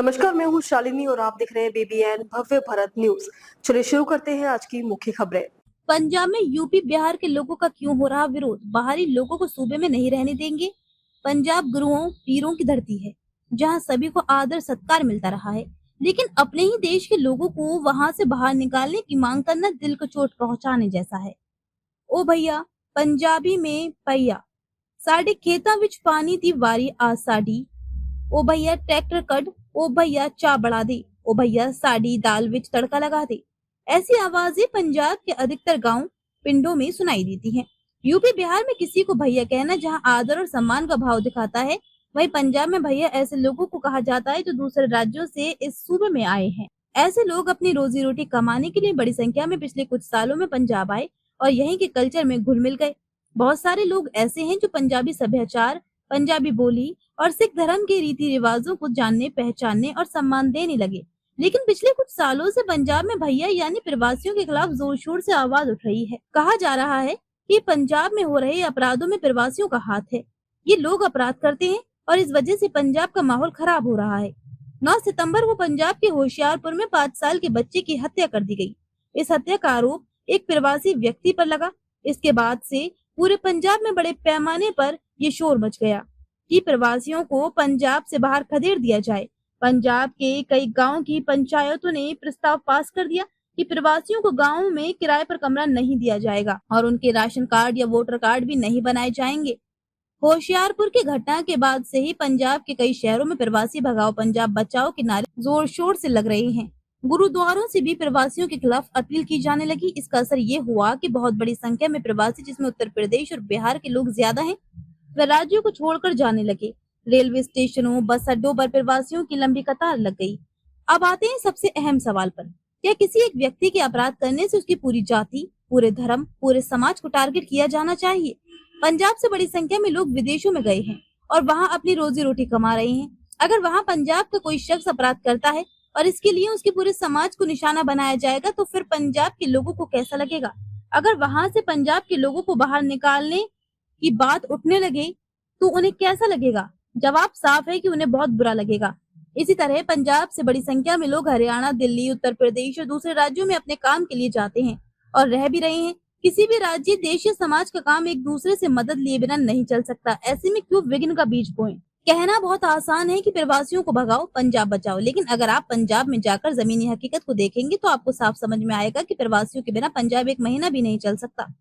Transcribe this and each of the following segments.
नमस्कार, मैं हूँ शालिनी और आप देख रहे हैं बीबीएन भव्य भारत न्यूज। चलिए शुरू करते हैं आज की मुख्य खबरें। पंजाब में यूपी बिहार के लोगों का क्यों हो रहा विरोध? बाहरी लोगों को सूबे में नहीं रहने देंगे। पंजाब गुरुओं पीरों की धरती है, जहां सभी को आदर सत्कार मिलता रहा है, लेकिन अपने ही देश के लोगों को वहां से बाहर निकालने की मांग करना दिल को चोट पहुंचाने जैसा है। ओ भैया, पंजाबी में पैया साढ़े खेता विच पानी दी वारी आ साड़ी। ओ भैया ट्रैक्टर कड, ओ भैया चा बढ़ा दे, ओ भैया साड़ी दाल विच तड़का लगा दे। ऐसी आवाजें पंजाब के अधिकतर गांव पिंडों में सुनाई देती हैं। यूपी बिहार में किसी को भैया कहना जहां आदर और सम्मान का भाव दिखाता है, वहीं पंजाब में भैया ऐसे लोगों को कहा जाता है जो दूसरे राज्यों से इस सूबे में आए हैं। ऐसे लोग अपनी रोजी रोटी कमाने के लिए बड़ी संख्या में पिछले कुछ सालों में पंजाब आए और यहीं के कल्चर में घुल मिल गए। बहुत सारे लोग ऐसे हैं जो पंजाबी सभ्याचार, पंजाबी बोली और सिख धर्म के रीति रिवाजों को जानने, पहचानने और सम्मान देने लगे। लेकिन पिछले कुछ सालों से पंजाब में भैया यानी प्रवासियों के खिलाफ जोर शोर से आवाज उठ रही है। कहा जा रहा है कि पंजाब में हो रहे अपराधों में प्रवासियों का हाथ है। ये लोग अपराध करते हैं और इस वजह से पंजाब का माहौल खराब हो रहा है। 9 सितंबर को पंजाब के होशियारपुर में 5 साल के बच्चे की हत्या कर दी गई। इस हत्या का आरोप एक प्रवासी व्यक्ति पर लगा। इसके बाद से पूरे पंजाब में बड़े पैमाने पर ये शोर मच गया कि प्रवासियों को पंजाब से बाहर खदेड़ दिया जाए। पंजाब के कई गांव की पंचायतों ने प्रस्ताव पास कर दिया कि प्रवासियों को गांव में किराए पर कमरा नहीं दिया जाएगा और उनके राशन कार्ड या वोटर कार्ड भी नहीं बनाए जाएंगे। होशियारपुर की घटना के बाद से ही पंजाब के कई शहरों में प्रवासी भगाओ पंजाब बचाओ के नारे जोर शोर से लग रहे हैं। गुरुद्वारों से भी प्रवासियों के खिलाफ अपील की जाने लगी। इसका असर ये हुआ कि बहुत बड़ी संख्या में प्रवासी, जिसमें उत्तर प्रदेश और बिहार के लोग ज्यादा हैं, वे राज्यों को छोड़कर जाने लगे। रेलवे स्टेशनों, बस अड्डों पर प्रवासियों की लंबी कतार लग गई। अब आते हैं सबसे अहम सवाल पर। क्या किसी एक व्यक्ति के अपराध करने से उसकी पूरी जाति, पूरे धर्म, पूरे समाज को टारगेट किया जाना चाहिए? पंजाब से बड़ी संख्या में लोग विदेशों में गए हैं और वहां अपनी रोजी रोटी कमा रहे हैं। अगर वहां पंजाब का कोई शख्स अपराध करता है और इसके लिए उसके पूरे समाज को निशाना बनाया जाएगा, तो फिर पंजाब के लोगों को कैसा लगेगा? अगर वहां से पंजाब के लोगों को बाहर निकालने की बात उठने लगे तो उन्हें कैसा लगेगा? जवाब साफ है कि उन्हें बहुत बुरा लगेगा। इसी तरह पंजाब से बड़ी संख्या में लोग हरियाणा, दिल्ली, उत्तर प्रदेश और दूसरे राज्यों में अपने काम के लिए जाते हैं और रह भी रहे हैं। किसी भी राज्य, देश या समाज का काम एक दूसरे से मदद लिए बिना नहीं चल सकता। ऐसे में क्यों विघ्न का बीज बोएं? कहना बहुत आसान है कि प्रवासियों को भगाओ, पंजाब बचाओ, लेकिन अगर आप पंजाब में जाकर जमीनी हकीकत को देखेंगे तो आपको साफ समझ में आएगा कि प्रवासियों के बिना पंजाब एक महीना भी नहीं चल सकता।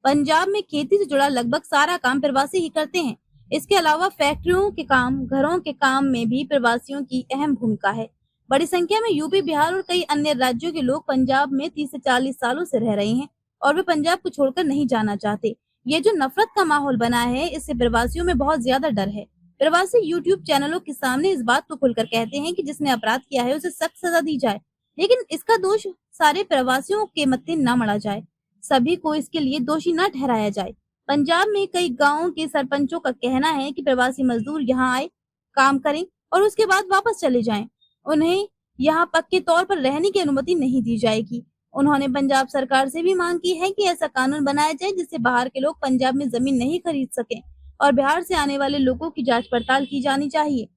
पंजाब में खेती से जुड़ा लगभग सारा काम प्रवासी ही करते हैं। इसके अलावा फैक्ट्रियों के काम, घरों के काम में भी प्रवासियों की अहम भूमिका है। बड़ी संख्या में यूपी, बिहार और कई अन्य राज्यों के लोग पंजाब में 30 से 40 सालों से रह रहे हैं और वे पंजाब को छोड़कर नहीं जाना चाहते। ये जो नफरत का माहौल बना है, इससे प्रवासियों में बहुत ज्यादा डर है। प्रवासी यूट्यूब चैनलों के सामने इस बात को खुलकर कहते हैं कि जिसने अपराध किया है उसे सख्त सजा दी जाए, लेकिन इसका दोष सारे प्रवासियों के मत्थे न मढ़ा जाए, सभी को इसके लिए दोषी न ठहराया जाए। पंजाब में कई गांवों के सरपंचों का कहना है कि प्रवासी मजदूर यहां आए, काम करें और उसके बाद वापस चले जाएं। उन्हें यहां पक्के तौर पर रहने की अनुमति नहीं दी जाएगी। उन्होंने पंजाब सरकार से भी मांग की है कि ऐसा कानून बनाया जाए जिससे बाहर के लोग पंजाब में जमीन नहीं खरीद सकें और बिहार से आने वाले लोगों की जांच पड़ताल की जानी चाहिए।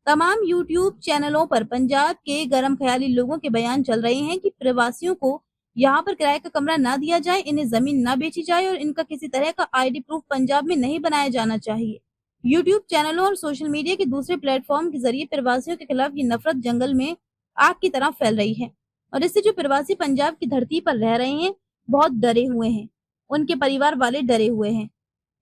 तमाम यूट्यूब चैनलों पर पंजाब के गरम ख्याली लोगों के बयान चल रहे हैं कि प्रवासियों को यहाँ पर किराए का कमरा ना दिया जाए, इन्हें जमीन ना बेची जाए और इनका किसी तरह का आईडी प्रूफ पंजाब में नहीं बनाया जाना चाहिए। यूट्यूब चैनलों और सोशल मीडिया के दूसरे प्लेटफॉर्म के जरिए प्रवासियों के खिलाफ ये नफरत जंगल में आग की तरह फैल रही है और इससे जो प्रवासी पंजाब की धरती पर रह रहे हैं बहुत डरे हुए हैं, उनके परिवार वाले डरे हुए हैं।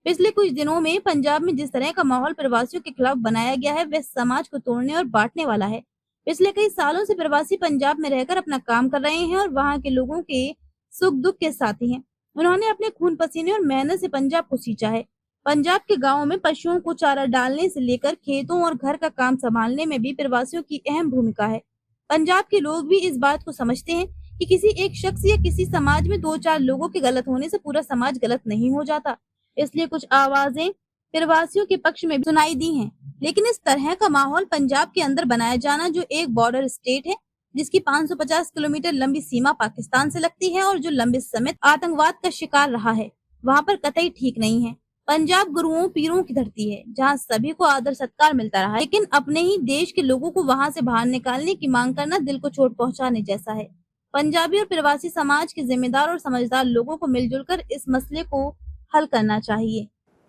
पिछले कुछ दिनों में पंजाब में जिस तरह का माहौल प्रवासियों के खिलाफ बनाया गया है, वह समाज को तोड़ने और बांटने वाला है। पिछले कई सालों से प्रवासी पंजाब में रहकर अपना काम कर रहे हैं और वहां के लोगों के सुख दुख के साथी हैं। उन्होंने अपने खून पसीने और मेहनत से पंजाब को सींचा है। पंजाब के गांवों में पशुओं को चारा डालने से लेकर खेतों और घर का काम संभालने में भी प्रवासियों की अहम भूमिका है। पंजाब के लोग भी इस बात को समझते हैं कि किसी एक शख्स या किसी समाज में 2-4 लोगों के गलत होने से पूरा समाज गलत नहीं हो जाता। इसलिए कुछ आवाजें प्रवासियों के पक्ष में सुनाई दी हैं, लेकिन इस तरह का माहौल पंजाब के अंदर बनाया जाना, जो एक बॉर्डर स्टेट है जिसकी 550 किलोमीटर लंबी सीमा पाकिस्तान से लगती है और जो लंबे समय आतंकवाद का शिकार रहा है, वहां पर कतई ठीक नहीं है। पंजाब गुरुओं पीरों की धरती है, जहां सभी को आदर सत्कार मिलता रहा है, लेकिन अपने ही देश के लोगों को वहां से बाहर निकालने की मांग करना दिल को चोट पहुंचाने जैसा है। पंजाबी और प्रवासी समाज के जिम्मेदार और समझदार लोगों को मिलजुल कर इस मसले को हल करना चाहिए।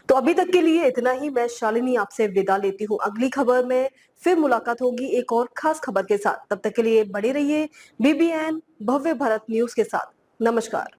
तो अभी तक के लिए इतना ही। मैं शालिनी आपसे विदा लेती हूँ। अगली खबर में फिर मुलाकात होगी एक और खास खबर के साथ। तब तक के लिए बने रहिए BBN भव्य भारत न्यूज के साथ। नमस्कार।